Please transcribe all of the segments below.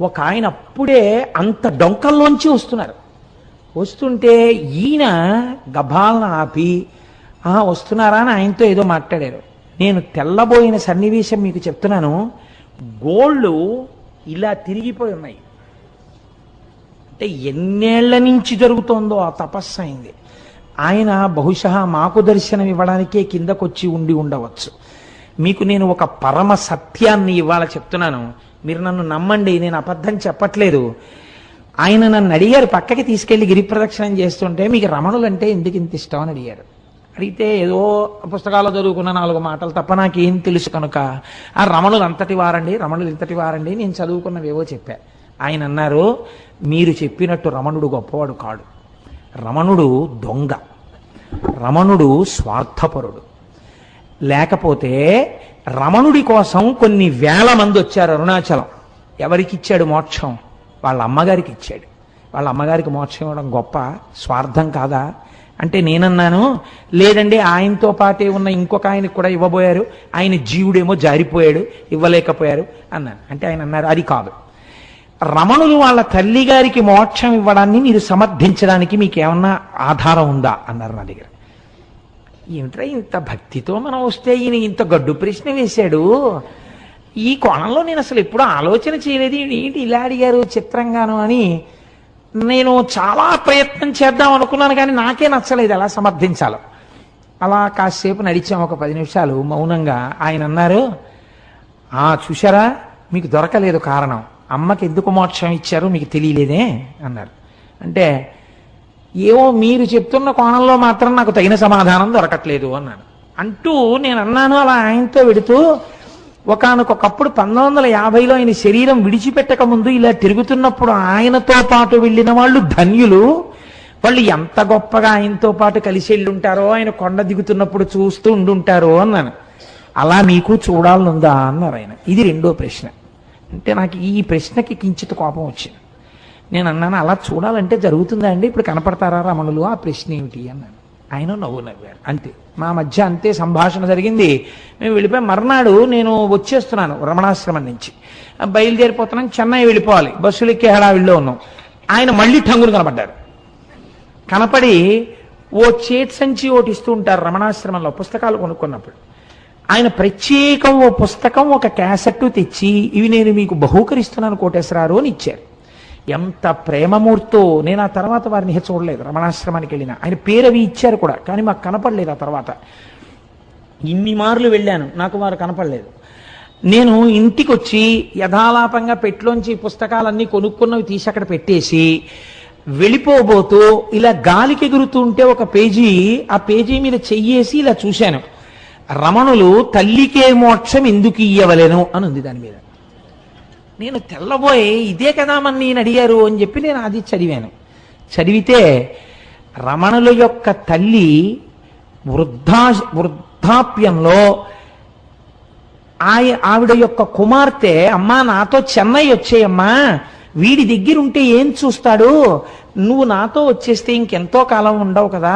ఒక ఆయన అప్పుడే అంత డొంకల్లోంచి వస్తున్నారు. వస్తుంటే ఈయన గభాలను ఆపి వస్తున్నారా అని ఆయనతో ఏదో మాట్లాడారు. నేను తెల్లబోయిన సన్నివేశం మీకు చెప్తున్నాను. గోళ్ళు ఇలా తిరిగిపోయి ఉన్నాయి. అంటే ఎన్నేళ్ల నుంచి జరుగుతోందో ఆ తపస్సు అయింది. ఆయన బహుశా మాకు దర్శనం ఇవ్వడానికే కిందకొచ్చి ఉండి ఉండవచ్చు. మీకు నేను ఒక పరమ సత్యాన్ని ఇవాళ చెప్తున్నాను, మీరు నన్ను నమ్మండి, నేను అబద్ధం చెప్పట్లేదు. ఆయన నన్ను అడిగారు, పక్కకి తీసుకెళ్లి గిరి ప్రదక్షిణం చేస్తుంటే మీకు రమణులు అంటే ఎందుకు ఇంత ఇష్టం అని అడిగారు. అడిగితే ఏదో పుస్తకాల్లో చదువుకున్న 4 మాటలు తప్ప నాకేం తెలుసు కనుక ఆ రమణులు అంతటి వారండి, రమణులు ఇంతటి వారండి, నేను చదువుకున్నవేవో చెప్పా. ఆయన అన్నారు, మీరు చెప్పినట్టు రమణుడు గొప్పవాడు కాడు, రమణుడు దొంగ, రమణుడు స్వార్థపరుడు. లేకపోతే రమణుడి కోసం కొన్ని వేల మంది వచ్చారు అరుణాచలం. ఎవరికి ఇచ్చాడు మోక్షం? వాళ్ళ అమ్మగారికి ఇచ్చాడు. వాళ్ళ అమ్మగారికి మోక్షం ఇవ్వడం గొప్ప, స్వార్థం కాదా అంటే నేనన్నాను, లేదండి ఆయనతో పాటే ఉన్న ఇంకొక ఆయనకు కూడా ఇవ్వబోయారు, ఆయన జీవుడేమో జారిపోయాడు ఇవ్వలేకపోయారు అన్నాను. అంటే ఆయన అన్నారు, అది కాదు, రమణులు వాళ్ళ తల్లి గారికి మోక్షం ఇవ్వడాన్ని మీరు సమర్థించడానికి మీకేమన్నా ఆధారం ఉందా అన్నారు నా దగ్గర. ఏమిట్రా ఇంత భక్తితో మనం వస్తే ఈయన ఇంత గడ్డు ప్రశ్న వేశాడు, ఈ కోణంలో నేను అసలు ఎప్పుడూ ఆలోచన చేయలేదు, ఏంటి ఇలా అడిగారు చిత్రంగాను అని నేను చాలా ప్రయత్నం చేద్దాం అనుకున్నాను. కానీ నాకే నచ్చలేదు ఎలా సమర్థించాలో. అలా కాసేపు నడిచాం, ఒక 10 నిమిషాలు మౌనంగా. ఆయన అన్నారు, చూశారా మీకు దొరకలేదు కారణం, అమ్మకి ఎందుకు మోక్షం ఇచ్చారో మీకు తెలియలేదే అన్నారు. అంటే ఏవో మీరు చెప్తున్న కోణంలో మాత్రం నాకు తగిన సమాధానం దొరకట్లేదు అన్నాను. అంటూ నేను అన్నాను అలా ఆయనతో వెడుతూ, ఒకానొకప్పుడు 1950లో ఆయన శరీరం విడిచిపెట్టక ముందు ఇలా తిరుగుతున్నప్పుడు ఆయనతో పాటు వెళ్ళిన వాళ్ళు ధన్యులు, వాళ్ళు ఎంత గొప్పగా ఆయనతో పాటు కలిసి వెళ్ళుంటారో, ఆయన కొండ దిగుతున్నప్పుడు చూస్తూ ఉండుంటారో అన్నాను. అలా మీకు చూడాలనుందా అన్నారు ఆయన. ఇది రెండో ప్రశ్న. అంటే నాకు ఈ ప్రశ్నకి కించిత్ కోపం వచ్చింది. నేను అన్నాను, అలా చూడాలంటే జరుగుతుందా అండి, ఇప్పుడు కనపడతారా రమణులు, ఆ ప్రశ్న ఏమిటి అన్నాను. ఆయన నవ్వారు. అంతే, మా మధ్య అంతే సంభాషణ జరిగింది. మేము వెళ్ళిపోయి మర్నాడు నేను వచ్చేస్తున్నాను రమణాశ్రమం నుంచి, బయలుదేరిపోతున్నాను, చెన్నై వెళ్ళిపోవాలి, బస్సులు ఎక్కే హడావిడిలో ఉన్నాం. ఆయన మళ్ళీ ఠంగులు కనపడ్డారు. కనపడి ఓ చేతి సంచి ఒకటి ఇస్తూ ఉంటారు రమణాశ్రమంలో పుస్తకాలు కొనుక్కున్నప్పుడు. ఆయన ప్రత్యేకం ఓ పుస్తకం ఒక క్యాసెట్ తెచ్చి, ఇవి నేను మీకు బహూకరిస్తున్నాను కోటేశ్వరారు అని ఇచ్చారు. ఎంత ప్రేమమూర్తో. నేను ఆ తర్వాత వారిని చూడలేదు, రమణాశ్రమానికి వెళ్ళిన ఆయన పేరు అవి ఇచ్చారు కూడా, కానీ మాకు కనపడలేదు. ఆ తర్వాత ఇన్ని మార్లు వెళ్ళాను, నాకు వారు కనపడలేదు. నేను ఇంటికి వచ్చి యథాలాపంగా పెట్లోంచి పుస్తకాలన్నీ కొనుక్కున్నవి తీసి అక్కడ పెట్టేసి వెళ్ళిపోబోతూ ఇలా గాలికి ఎగురుతుంటే ఒక పేజీ, ఆ పేజీ మీద చెయ్యేసి ఇలా చూశాను, రమణులు తల్లికే మోక్షం ఎందుకు ఇయ్యవలేను అని ఉంది దాని మీద. నేను తెల్లబోయి ఇదే కదా మన నేను అడిగారు అని చెప్పి నేను అది చదివాను. చదివితే రమణుల యొక్క తల్లి వృద్ధాప్యంలో ఆవిడ యొక్క కుమార్తె, అమ్మా నాతో చెన్నై వచ్చేయమ్మా, వీడి దగ్గర ఉంటే ఏం చూస్తాడు, నువ్వు నాతో వచ్చేస్తే ఇంకెంతో కాలం ఉండవు కదా,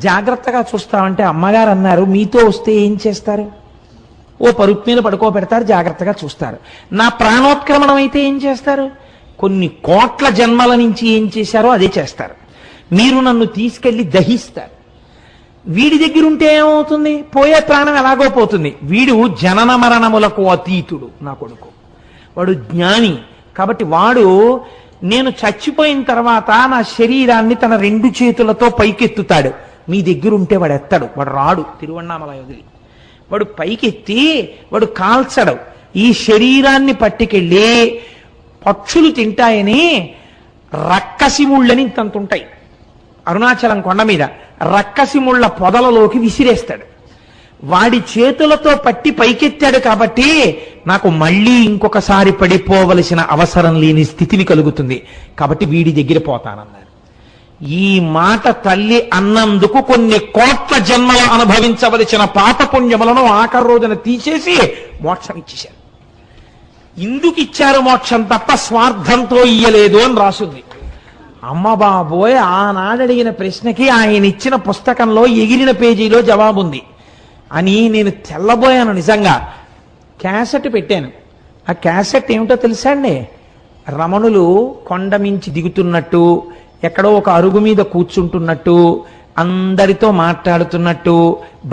జాగ్రత్తగా చూస్తావంటే అమ్మగారు అన్నారు, మీతో వస్తే ఏం చేస్తారు, ఓ పరుపు మీద పడుకోబెడతారు, జాగ్రత్తగా చూస్తారు. నా ప్రాణోత్క్రమణం అయితే ఏం చేస్తారు, కొన్ని కోట్ల జన్మల నుంచి ఏం చేశారో అదే చేస్తారు. మీరు నన్ను తీసుకెళ్లి దహిస్తారు. వీడి దగ్గర ఉంటే ఏమవుతుంది, పోయే ప్రాణం ఎలాగో పోతుంది. వీడు జనన మరణములకు అతీతుడు నా కొడుకు, వాడు జ్ఞాని. కాబట్టి వాడు నేను చచ్చిపోయిన తర్వాత నా శరీరాన్ని తన 2 చేతులతో పైకెత్తుతాడు. మీ దగ్గర ఉంటే వాడు ఎత్తాడు, వాడు రాడు తిరువణ్ణామలై వదిలి, వాడు పైకెత్తి వాడు కాల్చడు. ఈ శరీరాన్ని పట్టుకెళ్ళి పక్షులు తింటాయని రక్కసిముళ్ళని ఇంతంతుంటాయి అరుణాచలం కొండ మీద, రక్కసిముళ్ళ పొదలలోకి విసిరేస్తాడు. వాడి చేతులతో పట్టి పైకెత్తాడు కాబట్టి నాకు మళ్ళీ ఇంకొకసారి పడిపోవలసిన అవసరం లేని స్థితిని కలుగుతుంది, కాబట్టి వీడి దగ్గర పోతానన్నారు. ఈ మాట తల్లి అన్నందుకు కొన్ని కోట్ల జన్మలు అనుభవించవలసిన పాపపుణ్యములను ఆఖరి రోజున తీసేసి మోక్షం ఇచ్చేశారు. ఇందుకు ఇచ్చారు మోక్షం తప్ప స్వార్థంతో ఇయ్యలేదు అని రాసుంది. అమ్మ బాబోయ్, ఆనాడు అడిగిన ప్రశ్నకి ఆయన ఇచ్చిన పుస్తకంలో ఎగిరిన పేజీలో జవాబుంది అని నేను తెల్లబోయాను. నిజంగా క్యాసెట్ పెట్టాను. ఆ క్యాసెట్ ఏమిటో తెలుసా అండి, రమణులు కొండ మించి దిగుతున్నట్టు, ఎక్కడో ఒక అరుగు మీద కూర్చుంటున్నట్టు, అందరితో మాట్లాడుతున్నట్టు,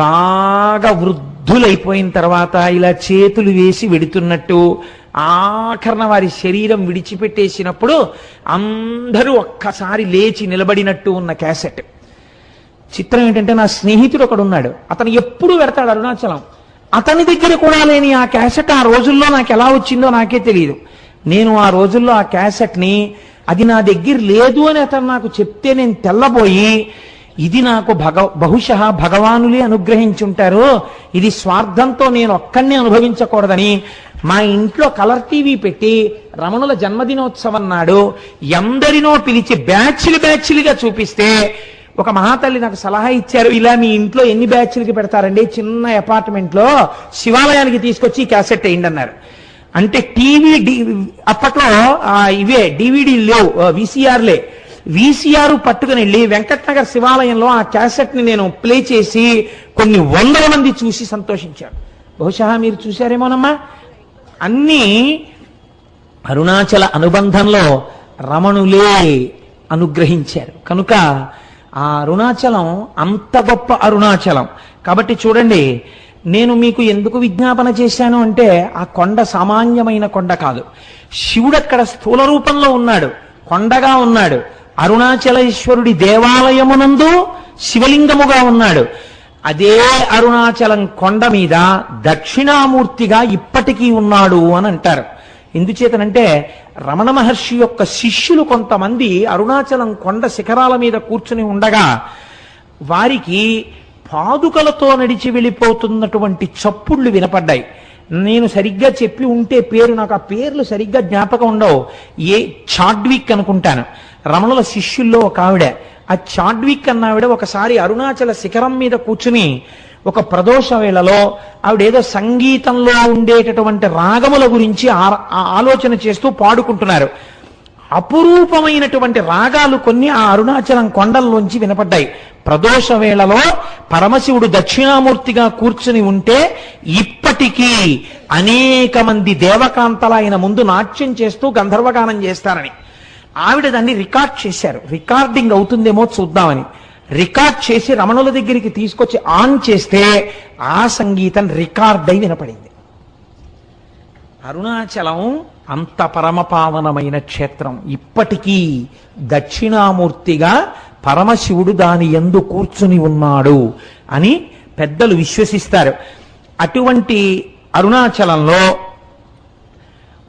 బాగా వృద్ధులైపోయిన తర్వాత ఇలా చేతులు వేసి వెడుతున్నట్టు, ఆఖరణ వారి శరీరం విడిచిపెట్టేసినప్పుడు అందరూ ఒక్కసారి లేచి నిలబడినట్టు ఉన్న క్యాసెట్. చిత్రం ఏంటంటే, నా స్నేహితుడు ఒకడు ఉన్నాడు, అతను ఎప్పుడు పెడతాడు అరుణాచలం. అతని దగ్గర కూడా లేని ఆ క్యాసెట్ ఆ రోజుల్లో నాకు ఎలా వచ్చిందో నాకే తెలియదు. నేను ఆ రోజుల్లో ఆ క్యాసెట్ని, అది నా దగ్గర లేదు అని అతను నాకు చెప్తే నేను తెల్లబోయి, ఇది నాకు బహుశः భగవానులే అనుగ్రహించుంటారు, ఇది స్వార్థంతో నేను ఒక్కడినే అనుభవించకూడదని మా ఇంట్లో కలర్ టీవీ పెట్టి రమణుల జన్మదినోత్సవం నాడు ఎందరినో పిలిచి బ్యాచ్లుగా చూపిస్తే ఒక మహాతల్లి నాకు సలహా ఇచ్చారు, ఇలా మీ ఇంట్లో ఎన్ని బ్యాచ్లకి పెడతారండి, చిన్న అపార్ట్మెంట్లో శివాలయానికి తీసుకొచ్చి క్యాసెట్ వేయండి అన్నారు. అంటే టీవీ అప్పట్లో ఇవే డివిడీ లేవు, వీసీఆర్లే. వీసీఆర్ పట్టుకుని వెళ్ళి వెంకటనగర్ శివాలయంలో ఆ క్యాసెట్ ని నేను ప్లే చేసి కొన్ని వందల మంది చూసి సంతోషించారు. బహుశా మీరు చూశారేమోనమ్మా. అన్నీ అరుణాచల అనుబంధంలో రమణులే అనుగ్రహించారు కనుక ఆ అరుణాచలం అంత గొప్ప అరుణాచలం. కాబట్టి చూడండి, నేను మీకు ఎందుకు విజ్ఞాపన చేశాను అంటే, ఆ కొండ సామాన్యమైన కొండ కాదు. శివుడు అక్కడ స్థూల రూపంలో ఉన్నాడు, కొండగా ఉన్నాడు. అరుణాచలేశ్వరుడి దేవాలయమునందు శివలింగముగా ఉన్నాడు. అదే అరుణాచలం కొండ మీద దక్షిణామూర్తిగా ఇప్పటికీ ఉన్నాడు అని అంటారు. ఎందుచేతనంటే, రమణ మహర్షి యొక్క శిష్యులు కొంతమంది అరుణాచలం కొండ శిఖరాల మీద కూర్చుని ఉండగా వారికి పాదుకలతో నడిచి వెళ్ళిపోతున్నటువంటి చప్పుళ్ళు వినపడ్డాయి. నేను సరిగ్గా చెప్పి ఉంటే పేరు, నాకు ఆ పేర్లు సరిగ్గా జ్ఞాపకం ఉండవు. చాడ్విక్ అనుకుంటాను, రమణుల శిష్యుల్లో ఒక ఆవిడ. ఆ చాడ్విక్ అన్న ఆవిడ ఒకసారి అరుణాచల శిఖరం మీద కూర్చుని ఒక ప్రదోష వేళలో ఆవిడేదో సంగీతంలో ఉండేటటువంటి రాగముల గురించి ఆలోచన చేస్తూ పాడుకుంటున్నారు. అపురూపమైనటువంటి రాగాలు కొన్ని ఆ అరుణాచలం కొండల్లోంచి వినపడ్డాయి. ప్రదోష వేళలో పరమశివుడు దక్షిణామూర్తిగా కూర్చుని ఉంటే ఇప్పటికీ అనేక మంది దేవకాంతల ఆయన ముందు నాట్యం చేస్తూ గంధర్వగానం చేస్తారని ఆవిడ దాన్ని రికార్డ్ చేశారు. రికార్డింగ్ అవుతుందేమో చూద్దామని రికార్డ్ చేసి రమణుల దగ్గరికి తీసుకొచ్చి ఆన్ చేస్తే ఆ సంగీతం రికార్డ్ అయి వినపడింది. అరుణాచలం అంత పరమపావనమైన క్షేత్రం. ఇప్పటికీ దక్షిణామూర్తిగా పరమశివుడు దాని యందు కూర్చుని ఉన్నాడు అని పెద్దలు విశ్వసిస్తారు. అటువంటి అరుణాచలంలో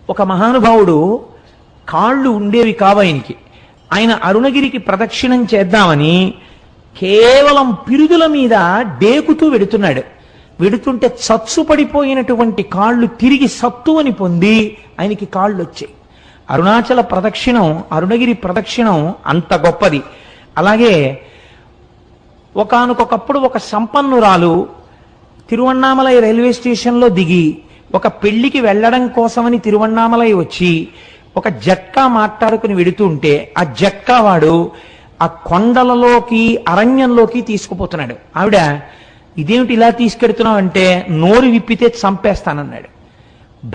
ఒక మహానుభావుడు, కాళ్ళు ఉండేవి కావు ఆయనకి, ఆయన అరుణగిరికి ప్రదక్షిణం చేద్దామని కేవలం పిరుదుల మీద డేకుతూ వెడుతున్నాడు. వెడుతుంటే చచ్చు పడిపోయినటువంటి కాళ్ళు తిరిగి సత్తువని పొంది ఆయనకి కాళ్ళు వచ్చాయి. అరుణాచల ప్రదక్షిణం, అరుణగిరి ప్రదక్షిణం అంత గొప్పది. అలాగే ఒకానొకప్పుడు ఒక సంపన్నురాలు తిరువణ్ణామలై రైల్వే స్టేషన్లో దిగి ఒక పెళ్లికి వెళ్ళడం కోసమని తిరువణ్ణామలై వచ్చి ఒక జట్కా మాట్లాడుకుని వెడుతుంటే ఆ జట్కా వాడు ఆ కొండలలోకి అరణ్యంలోకి తీసుకుపోతున్నాడు. ఆవిడ, ఇదేమిటి ఇలా తీసుకెడుతున్నావు అంటే, నోరు విప్పితే చంపేస్తానన్నాడు.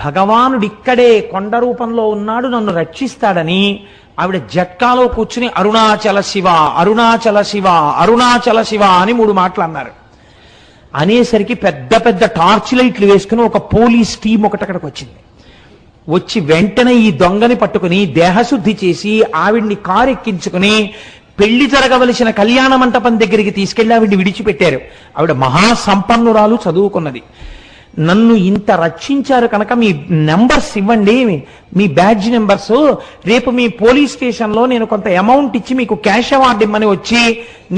భగవానుడు ఇక్కడే కొండ రూపంలో ఉన్నాడు, నన్ను రక్షిస్తాడని ఆవిడ జట్కాలో కూర్చుని అరుణాచల శివ, అరుణాచల శివ, అరుణాచల శివ అని 3 మాటలు అన్నారు. అనేసరికి పెద్ద పెద్ద టార్చ్ లైట్లు వేసుకుని ఒక పోలీస్ టీం ఒకటి అక్కడికి వచ్చింది. వచ్చి వెంటనే ఈ దొంగని పట్టుకుని దేహశుద్ధి చేసి ఆవిడ్ని కారు ఎక్కించుకుని పెళ్లి జరగవలసిన కళ్యాణ మంటపం దగ్గరికి తీసుకెళ్లి ఆవిడ్ని విడిచిపెట్టారు. ఆవిడ మహాసంపన్నురాలు, చదువుకున్నది. నన్ను ఇంత రక్షించారు కనుక మీ నెంబర్స్ ఇవ్వండి, మీ బ్యాడ్జ్ నెంబర్స్, రేపు మీ పోలీస్ స్టేషన్లో నేను కొంత అమౌంట్ ఇచ్చి మీకు క్యాష్ అవార్డు ఇమ్మని వచ్చి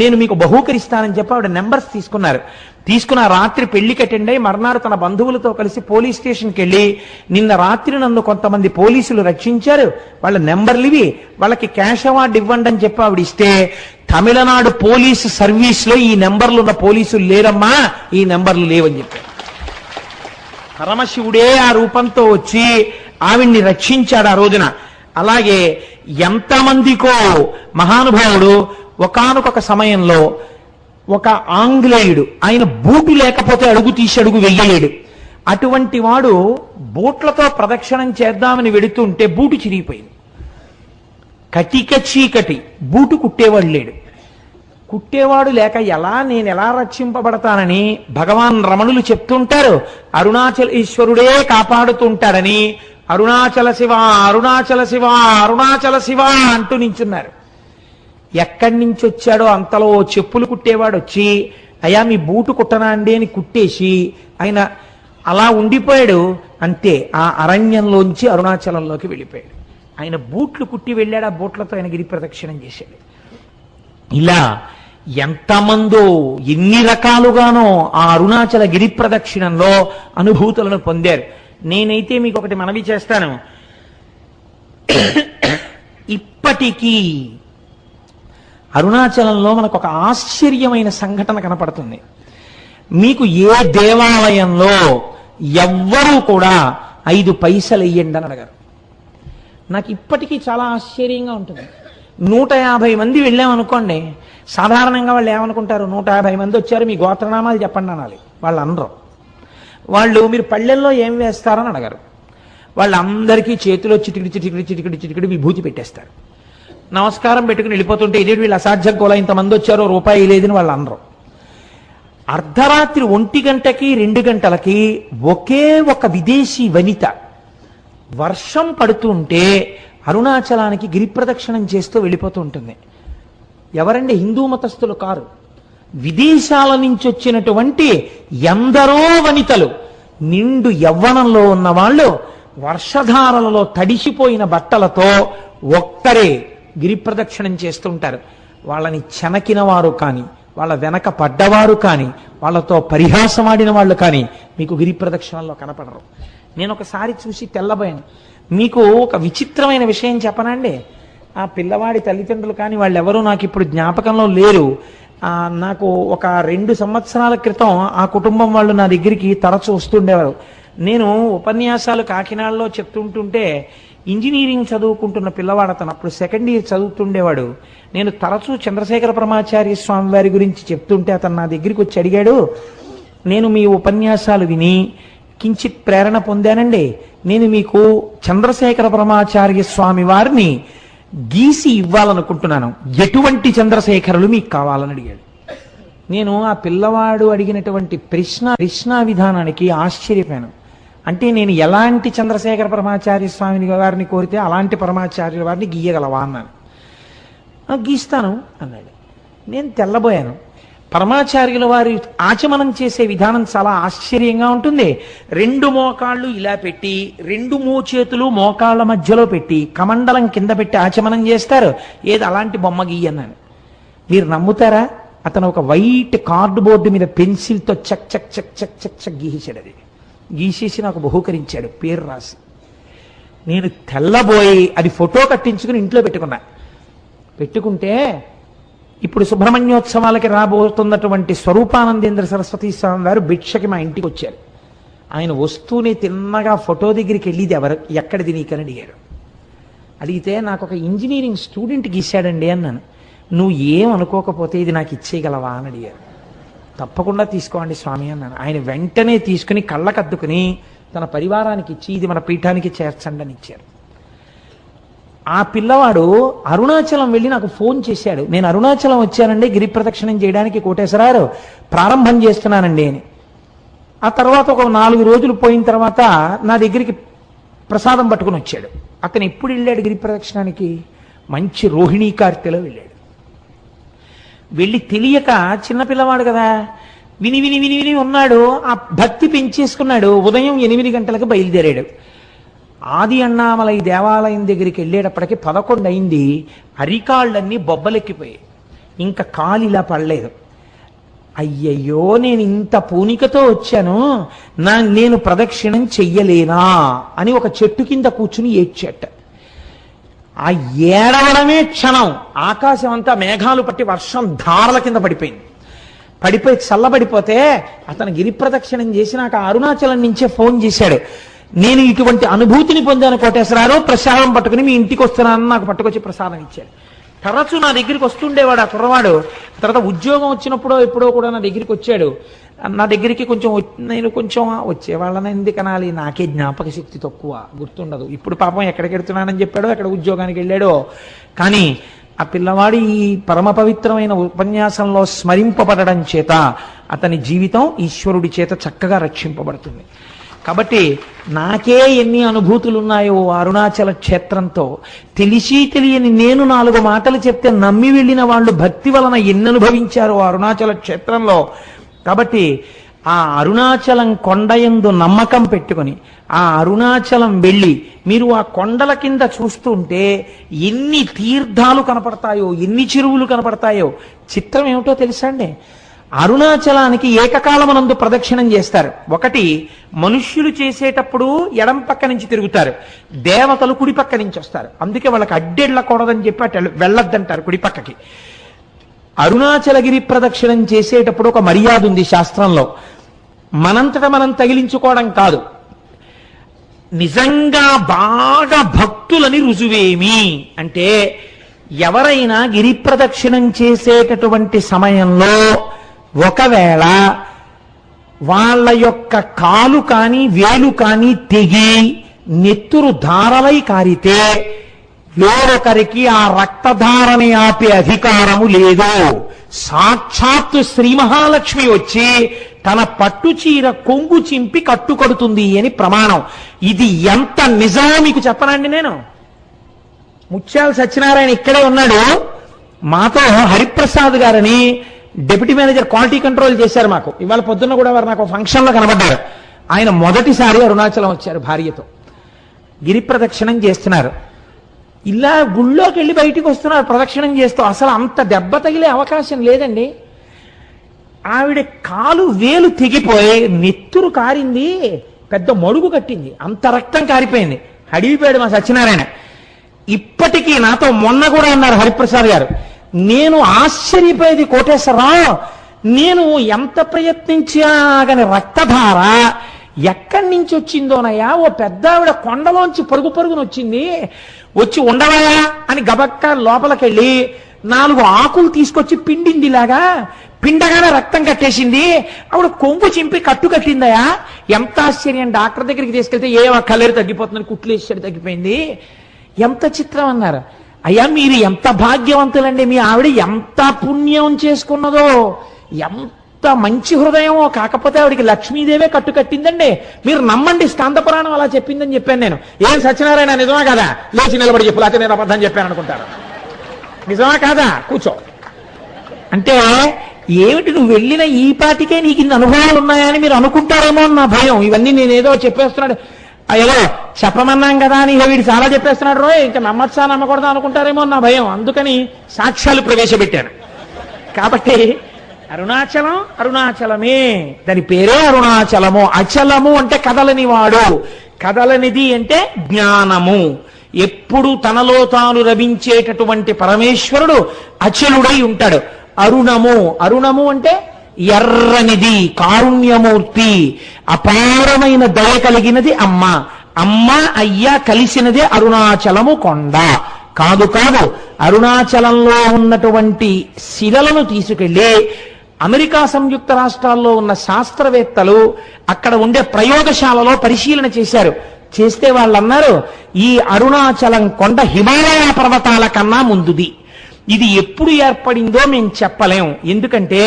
నేను మీకు బహూకరిస్తానని చెప్పి ఆవిడ నెంబర్స్ తీసుకున్నారు. తీసుకున్న రాత్రి పెళ్లికి అటెండ్ అయ్యి మర్నాడు తన బంధువులతో కలిసి పోలీస్ స్టేషన్కి వెళ్ళి, నిన్న రాత్రి నన్ను కొంతమంది పోలీసులు రక్షించారు, వాళ్ళ నెంబర్లు ఇవి, వాళ్ళకి క్యాష్ అవార్డు ఇవ్వండి అని చెప్పి ఆవిడ ఇస్తే, తమిళనాడు పోలీసు సర్వీస్ లో ఈ నెంబర్లు ఉన్న పోలీసులు లేరమ్మా, ఈ నెంబర్లు లేవని చెప్పారు. పరమశివుడే ఆ రూపంతో వచ్చి ఆవిడ్ని రక్షించాడు ఆ రోజున. అలాగే ఎంతమందికో మహానుభావుడు ఒకానొక సమయంలో ఒక ఆంగ్లేయుడు, ఆయన బూటు లేకపోతే అడుగు తీసి అడుగు వెయ్యలేడు. అటువంటి వాడు బూట్లతో ప్రదక్షిణం చేద్దామని వెడుతుంటే బూటు చిరిగిపోయింది. కటిక చీకటి, బూటు కుట్టేవాడు లేడు. కుట్టేవాడు లేక నేను ఎలా రక్షింపబడతానని భగవాన్ రమణులు చెప్తుంటారు. అరుణాచల ఈశ్వరుడే కాపాడుతుంటాడని అరుణాచల శివ అరుణాచల శివ అరుణాచల శివ అంటూ నించున్నారు. ఎక్కడి నుంచి వచ్చాడో అంతలో చెప్పులు కుట్టేవాడు వచ్చి, అయ్యా మీ బూటు కుట్టనా అండి అని కుట్టేసి ఆయన అలా ఉండిపోయాడు. అంతే, ఆ అరణ్యంలోంచి అరుణాచలంలోకి వెళ్ళిపోయాడు. ఆయన బూట్లు కుట్టి వెళ్ళాడు, ఆ బూట్లతో ఆయన గిరి ప్రదక్షిణం చేశాడు. ఇలా ఎంతమందో ఎన్ని రకాలుగానో ఆ అరుణాచల గిరి ప్రదక్షిణంలో అనుభూతులను పొందారు. నేనైతే మీకు ఒకటి మనవి చేస్తాను. ఇప్పటికీ అరుణాచలంలో మనకు ఒక ఆశ్చర్యమైన సంఘటన కనపడుతుంది. మీకు ఏ దేవాలయంలో ఎవ్వరూ కూడా 5 పైసలు ఇయ్యండి అని అడగారు. నాకు ఇప్పటికీ చాలా ఆశ్చర్యంగా ఉంటుంది. 150 మంది వెళ్ళామనుకోండి, సాధారణంగా వాళ్ళు ఏమనుకుంటారు, 150 మంది వచ్చారు మీ గోత్రనామాలు చెప్పండి అనాలి. వాళ్ళు అనరు. వాళ్ళు మీరు పళ్ళెల్లో ఏం వేస్తారని అడగారు. వాళ్ళందరికీ చేతిలో చిటికిడి చిటికిడి చిటికిడి చిటికిడి విభూతి పెట్టేస్తారు. నమస్కారం పెట్టుకుని వెళ్ళిపోతుంటే ఇదే వీళ్ళు అసాధ్యం కోలా ఇంతమంది వచ్చారో రూపాయి లేదని వాళ్ళు అనరు. అర్ధరాత్రి 1 గంటకి 2 గంటలకి ఒకే ఒక విదేశీ వనిత వర్షం పడుతుంటే అరుణాచలానికి గిరి ప్రదక్షిణం చేస్తూ వెళ్ళిపోతూ ఉంటుంది. ఎవరండి? హిందూ మతస్థులు కారు, విదేశాల నుంచి వచ్చినటువంటి ఎందరో వనితలు, నిండు యవ్వనంలో ఉన్న వాళ్ళు వర్షధారలలో తడిసిపోయిన బట్టలతో ఒక్కరే గిరి ప్రదక్షిణం చేస్తుంటారు. వాళ్ళని చెనకిన వారు కానీ, వాళ్ళ వెనక పడ్డవారు కానీ, వాళ్ళతో పరిహాసమాడిన వాళ్ళు కానీ మీకు గిరి ప్రదక్షిణంలో కనపడరు. నేను ఒకసారి చూసి తెల్లబోయాను. మీకు ఒక విచిత్రమైన విషయం చెప్పనండి. ఆ పిల్లవాడి తల్లిదండ్రులు కానీ వాళ్ళెవరూ నాకు ఇప్పుడు జ్ఞాపకంలో లేరు. నాకు ఒక 2 సంవత్సరాల క్రితం ఆ కుటుంబం వాళ్ళు నా దగ్గరికి తరచూ వస్తుండేవారు. నేను ఉపన్యాసాలు కాకినాడలో చెప్తుంటుంటే ఇంజనీరింగ్ చదువుకుంటున్న పిల్లవాడు అతను, అప్పుడు 2nd ఇయర్ చదువుతుండేవాడు. నేను తరచూ చంద్రశేఖర పరమాచార్య స్వామి వారి గురించి చెప్తుంటే అతను నా దగ్గరికి వచ్చి అడిగాడు, నేను మీ ఉపన్యాసాలు విని కించిత్ ప్రేరణ పొందానండి, నేను మీకు చంద్రశేఖర పరమాచార్య స్వామి వారిని గీసి ఇవ్వాలనుకుంటున్నాను, ఎటువంటి చంద్రశేఖరులు మీకు కావాలని అడిగాడు. నేను ఆ పిల్లవాడు అడిగినటువంటి ప్రశ్న విధానానికి ఆశ్చర్యపోయాను. అంటే నేను ఎలాంటి చంద్రశేఖర పరమాచార్య స్వామిని వారిని కోరితే అలాంటి పరమాచార్యుల వారిని గీయగలవా అన్నాను. గీస్తాను అన్నాడు. నేను తెల్లబోయాను. పరమాచార్యుల వారి ఆచమనం చేసే విధానం చాలా ఆశ్చర్యంగా ఉంటుంది. 2 మోకాళ్ళు ఇలా పెట్టి 2 మోచేతులు మోకాళ్ళ మధ్యలో పెట్టి కమండలం కింద పెట్టి ఆచమనం చేస్తారు. ఏది అలాంటి బొమ్మ గీయన్నాను. మీరు నమ్ముతారా? అతను ఒక వైట్ కార్డు బోర్డు మీద పెన్సిల్తో చక్ చక్ చక్ చక్ చక్ చక్ గీసాడు. అది గీసేసి నాకు బహూకరించాడు, పేరు రాసి. నేను తెల్లబోయి అది ఫోటో కట్టించుకుని ఇంట్లో పెట్టుకుంటే ఇప్పుడు సుబ్రహ్మణ్యోత్సవాలకి రాబోతున్నటువంటి స్వరూపానందేంద్ర సరస్వతి స్వామి వారు భిక్షకి మా ఇంటికి వచ్చారు. ఆయన వస్తూనే తిన్నగా ఫోటో దగ్గరికి వెళ్ళిది ఎక్కడిది నీకని అడిగారు. అడిగితే నాకు ఒక ఇంజనీరింగ్ స్టూడెంట్ గీశాడండి అన్నాను. నువ్వు ఏం అనుకోకపోతే ఇది నాకు ఇచ్చేయగలవా అని అడిగారు. తప్పకుండా తీసుకోండి స్వామి అన్నాను. ఆయన వెంటనే తీసుకుని కళ్ళకద్దుకుని తన పరివారానికి ఇచ్చి ఇది మన పీఠానికి చేర్చండి అని ఇచ్చారు. ఆ పిల్లవాడు అరుణాచలం వెళ్ళి నాకు ఫోన్ చేశాడు, నేను అరుణాచలం వచ్చానండి గిరి ప్రదక్షిణం చేయడానికి కోటేశ్వరారు, ప్రారంభం చేస్తున్నానండి అని. ఆ తర్వాత ఒక 4 రోజులు పోయిన తర్వాత నా దగ్గరికి ప్రసాదం పట్టుకుని వచ్చాడు. అతను ఎప్పుడు వెళ్ళాడు గిరి ప్రదక్షిణానికి? మంచి రోహిణీ కార్తెలో వెళ్ళాడు. వెళ్ళి తెలియక చిన్నపిల్లవాడు కదా, విని విని విని విని ఉన్నాడు. ఆ భక్తి పెంచేసుకున్నాడు. ఉదయం 8 గంటలకు బయలుదేరాడు. ఆది అన్నామలై దేవాలయం దగ్గరికి వెళ్ళేటప్పటికి 11 అయింది. అరికాళ్ళన్నీ బొబ్బలెక్కిపోయాయి. ఇంకా కాలు ఇలా పడలేదు. అయ్యయ్యో, నేను ఇంత పూనికతో వచ్చాను, నేను ప్రదక్షిణం చెయ్యలేనా అని ఒక చెట్టు కింద కూర్చుని ఏడ్చేట. ఆ ఏడవడమే క్షణం ఆకాశం అంతా మేఘాలు పట్టి వర్షం ధారల కింద పడిపోయి చల్లబడిపోతే అతను గిరి ప్రదక్షిణం చేసి నాకు అరుణాచలం నుంచే ఫోన్ చేశాడు. నేను ఇటువంటి అనుభూతిని పొందాను కోటేశ్వరారు, ప్రసాదం పట్టుకుని మీ ఇంటికి వస్తున్నానని నాకు పట్టుకొచ్చి ప్రసాదం ఇచ్చాడు. తరచూ నా దగ్గరికి వస్తుండేవాడు ఆ కుర్రవాడు. తర్వాత ఉద్యోగం వచ్చినప్పుడో ఎప్పుడో కూడా నా దగ్గరికి వచ్చాడు. నా దగ్గరికి కొంచెం నేను కొంచెం వచ్చేవాళ్ళని ఎందుకు అనాలి, నాకే జ్ఞాపక శక్తి తక్కువ, గుర్తుండదు. ఇప్పుడు పాపం ఎక్కడికి వెళ్తున్నానని చెప్పాడో, ఎక్కడ ఉద్యోగానికి వెళ్ళాడో, కానీ ఆ పిల్లవాడి ఈ పరమ పవిత్రమైన ఉపన్యాసంలో స్మరింపబడడం చేత అతని జీవితం ఈశ్వరుడి చేత చక్కగా రక్షింపబడుతుంది. కాబట్టి నాకే ఎన్ని అనుభూతులు ఉన్నాయో అరుణాచల క్షేత్రంతో, తెలిసి తెలియని నేను 4 మాటలు చెప్తే నమ్మి వెళ్ళిన వాళ్ళు భక్తి వలన ఎన్ని అనుభవించారో అరుణాచల క్షేత్రంలో. కాబట్టి ఆ అరుణాచలం కొండయందు నమ్మకం పెట్టుకొని ఆ అరుణాచలం వెళ్ళి మీరు ఆ కొండల కింద చూస్తుంటే ఎన్ని తీర్థాలు కనపడతాయో, ఎన్ని చెరువులు కనపడతాయో. చిత్రం ఏమిటో తెలుసా అండి, అరుణాచలానికి ఏకకాలమునందు ప్రదక్షిణం చేస్తారు. ఒకటి మనుష్యులు చేసేటప్పుడు ఎడం పక్క నుంచి తిరుగుతారు, దేవతలు కుడి పక్క నుంచి వస్తారు. అందుకే వాళ్ళకి అడ్డెళ్ళకూడదని చెప్పి అటు వెళ్ళొద్దంటారు కుడి పక్కకి. అరుణాచలగిరి ప్రదక్షిణం చేసేటప్పుడు ఒక మర్యాద ఉంది శాస్త్రంలో. మనంతట మనం తగిలించుకోవడం కాదు, నిజంగా బాగా భక్తులని రుజువేమి అంటే, ఎవరైనా గిరి ప్రదక్షిణం చేసేటటువంటి సమయంలో ఒకవేళ వాళ్ళ యొక్క కాలు కానీ వేలు కానీ తెగి నెత్తురు ధారలై కారితే వేరొకరికి ఆ రక్తధారని ఆపే అధికారము లేదు. సాక్షాత్తు శ్రీ మహాలక్ష్మి వచ్చి తన పట్టు చీర కొంగు చింపి కట్టుకడుతుంది అని ప్రమాణం. ఇది ఎంత నిజమో మీకు చెప్పనండి. నేను ముత్యాల సత్యనారాయణ ఇక్కడే ఉన్నాడు, మాతో హరిప్రసాద్ గారని డిప్యూటీ మేనేజర్ క్వాలిటీ కంట్రోల్ చేశారు మాకు. ఇవాళ పొద్దున్న కూడా వారు నాకు ఫంక్షన్లో కనబడ్డారు. ఆయన మొదటిసారి అరుణాచలం వచ్చారు భార్యతో, గిరి ప్రదక్షిణం చేస్తున్నారు. ఇలా గుళ్ళోకి వెళ్ళి బయటికి వస్తున్నారు ప్రదక్షిణం చేస్తూ. అసలు అంత దెబ్బ తగిలే అవకాశం లేదండి. ఆవిడ కాలు వేలు తెగిపోయి నెత్తురు కారింది, పెద్ద మడుగు కట్టింది, అంత రక్తం కారిపోయింది. అడిగిపోయాడు మా సత్యనారాయణ. ఇప్పటికీ నాతో మొన్న కూడా అన్నారు హరిప్రసాద్ గారు, నేను ఆశ్చర్యపోయేది కోటేశ్వరరావు, నేను ఎంత ప్రయత్నించా కానీ రక్తధార ఎక్కడి నుంచి వచ్చిందోనయ్యా. ఓ పెద్ద ఆవిడ కొండలోంచి పరుగు పరుగున వచ్చింది, వచ్చి ఉండవయా అని గబక్క లోపలికెళ్ళి 4 ఆకులు తీసుకొచ్చి పిండిందిలాగా, పిండగానే రక్తం కట్టేసింది. ఆవిడ కొంగు చింపి కట్టు కట్టిందయా. ఎంత ఆశ్చర్యం. డాక్టర్ దగ్గరికి తీసుకెళ్తే ఏ కలేరు తగ్గిపోతుందని కుట్లేసాడు, తగ్గిపోయింది. ఎంత చిత్రం అన్నారు. అయ్యా మీరు ఎంత భాగ్యవంతులండి, మీ ఆవిడ ఎంత పుణ్యం చేసుకున్నదో, ఎంత మంచి హృదయమో. కాకపోతే ఆవిడికి లక్ష్మీదేవే కట్టు కట్టిందండి. మీరు నమ్మండి, స్కంద పురాణం అలా చెప్పిందని చెప్పాను నేను. ఏం సత్యనారాయణ నిజమా కదా? లేచి నిలబడి చెప్పు, లేకపోతే నేను అబద్ధం చెప్పాను అనుకుంటారు. నిజమా కాదా? కూర్చో. అంటే ఏమిటి, నువ్వు వెళ్ళిన ఈ పాటికే నీకు ఇన్ని అనుభవాలు ఉన్నాయని మీరు అనుకుంటారేమో అని నా భయం. ఇవన్నీ నేనేదో చెప్పేస్తున్నాడు, ఏదో చెప్పమన్నాం కదా అని వీడు చాలా చెప్పేస్తున్నాడు రో, ఇంకా నమ్మచ్చా నమ్మకూడదా అనుకుంటారేమో నా భయం. అందుకని సాక్ష్యాలు ప్రవేశపెట్టాను. కాబట్టి అరుణాచలం అరుణాచలమే, దాని పేరే అరుణాచలము. అచలము అంటే కదలని వాడు, కదలనిది అంటే జ్ఞానము. ఎప్పుడు తనలో తాను రవించేటటువంటి పరమేశ్వరుడు అచలుడై ఉంటాడు. అరుణము, అరుణము అంటే ఎర్రనిది, కారుణ్యమూర్తి, అపారమైన దయ కలిగినది అమ్మ. అమ్మ అయ్య కలిసినదే అరుణాచలము కొండ. కాదు కాదు, అరుణాచలంలో ఉన్నటువంటి శిలలను తీసుకెళ్లి అమెరికా సంయుక్త రాష్ట్రాల్లో ఉన్న శాస్త్రవేత్తలు అక్కడ ఉండే ప్రయోగశాలలో పరిశీలన చేశారు. చేస్తే వాళ్ళు అన్నారు, ఈ అరుణాచలం కొండ హిమాలయ పర్వతాల కన్నా ముందుది. ఇది ఎప్పుడు ఏర్పడిందో మేము చెప్పలేం. ఎందుకంటే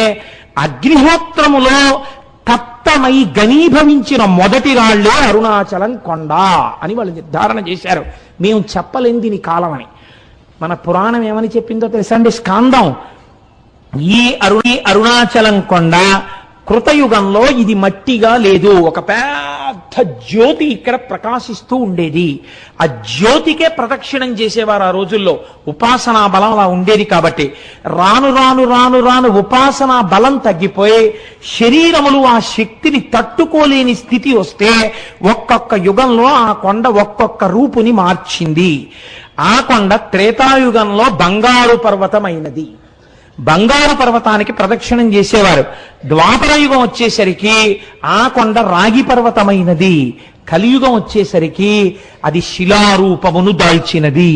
అగ్నిహోత్రములో తప్తమై ఘనీభవించిన మొదటి రాళ్లే అరుణాచలం కొండ అని వాళ్ళు నిర్ధారణ చేశారు. మేము చెప్పలేం దీని కాలం అని. మన పురాణం ఏమని చెప్పిందో తెలుసండి, స్కాందం. ఈ అరుణాచలం కొండ కృతయుగంలో ఇది మట్టిగా లేదు, ఒక పెద్ద జ్యోతి ఇక్కడ ప్రకాశిస్తూ ఉండేది. ఆ జ్యోతికే ప్రదక్షిణం చేసేవారు ఆ రోజుల్లో. ఉపాసనా బలం అలా ఉండేది. కాబట్టి రాను రాను రాను రాను ఉపాసనా బలం తగ్గిపోయి శరీరములు ఆ శక్తిని తట్టుకోలేని స్థితి వస్తే ఒక్కొక్క యుగంలో ఆ కొండ ఒక్కొక్క రూపుని మార్చింది. ఆ కొండ త్రేతాయుగంలో బంగారు పర్వతమైనది. బంగారు పర్వతానికి ప్రదక్షిణం చేసేవారు. ద్వాపరయుగం వచ్చేసరికి ఆ కొండ రాగి పర్వతమైనది. కలియుగం వచ్చేసరికి అది శిలారూపమును దాల్చినది.